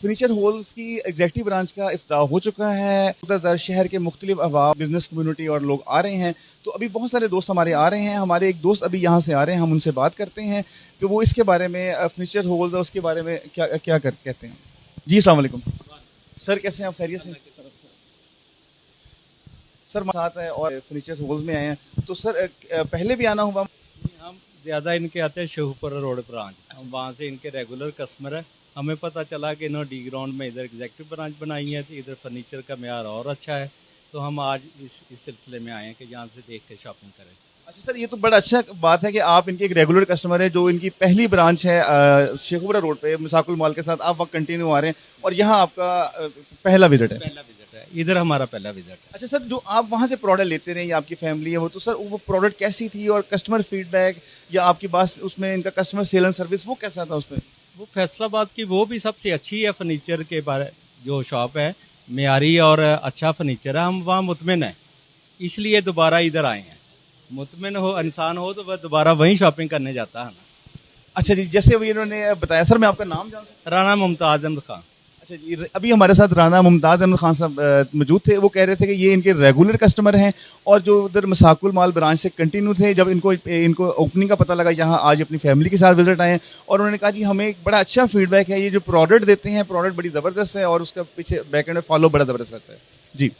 Furniture holes की executive branch का इफ्तिताह हो चुका है। उधर शहर के मुख्तलिफ अहबाब, बिजनेस कम्युनिटी और लोग आ रहे हैं। तो अभी बहुत सारे दोस्त हमारे आ रहे हैं। हमारे एक दोस्त अभी यहाँ से आ रहे हैं, हम उनसे बात करते हैं कि वो इसके बारे में फर्नीचर होल्स और उसके बारे में क्या क्या कहते हैं। जी अस्सलाम वालेकुम सर, कैसे हैं आप? खैरियत से? सर हमारे साथ है और फर्नीचर होल्स में आए हैं। तो सर पहले भी आना हुआ? हम ज़्यादा इनके आते हैं शेखुपुरा रोड ब्रांच, हम वहाँ से इनके रेगुलर कस्टमर है। हमें पता चला कि इन्होंने डी ग्राउंड में इधर एग्जेक्टिव ब्रांच बनाई है, तो इधर फर्नीचर का मेयार और अच्छा है। तो हम आज इस सिलसिले में आए हैं कि यहाँ से देख के शॉपिंग करें। अच्छा सर, ये तो बड़ा अच्छा बात है कि आप इनके एक रेगुलर कस्टमर है। जो इनकी पहली ब्रांच है शेखुपुरा रोड पे मिसाकुल मॉल के साथ, आप वक्त कंटिन्यू आ रहे हैं और यहाँ आपका पहला विजिट है। पहला विजिट है, इधर हमारा पहला विजिट है। अच्छा सर, जो आप वहाँ से प्रोडक्ट लेते रहे या आपकी फैमिली है वो, तो सर वो प्रोडक्ट कैसी थी और कस्टमर फीडबैक या आपकी बात उसमें इनका कस्टमर सेल एंड सर्विस वो कैसा था उसमें? वो फैसलाबाद की वो भी सबसे अच्छी है फर्नीचर के बारे, जो शॉप है मेयारी और अच्छा फर्नीचर है। हम वहाँ मुतमिन हैं, इसलिए दोबारा इधर आए हैं। मुतमिन हो इंसान हो तो वह दोबारा वहीं शॉपिंग करने जाता है ना। अच्छा जी, जैसे अभी इन्होंने बताया, सर मैं आपका नाम जान सकता राना मुमताज़ अहमद खान। हूं? अच्छा जी, अभी हमारे साथ राना मुमताज़ अहमद खान साहब मौजूद थे। वो कह रहे थे कि ये इनके रेगुलर कस्टमर हैं और जो उधर मसाकुल माल ब्रांच से कंटिन्यू थे। जब इनको इनको ओपनिंग का पता लगा, यहाँ आज अपनी फैमिली के साथ विजिट आए हैं और उन्होंने कहा जी हमें एक बड़ा अच्छा फीडबैक है। ये जो प्रोडक्ट देते हैं, प्रोडक्ट बड़ी ज़बरदस्त है और उसका पीछे बैक एंड फॉलो बड़ा ज़बरदस्त रहता है। जी।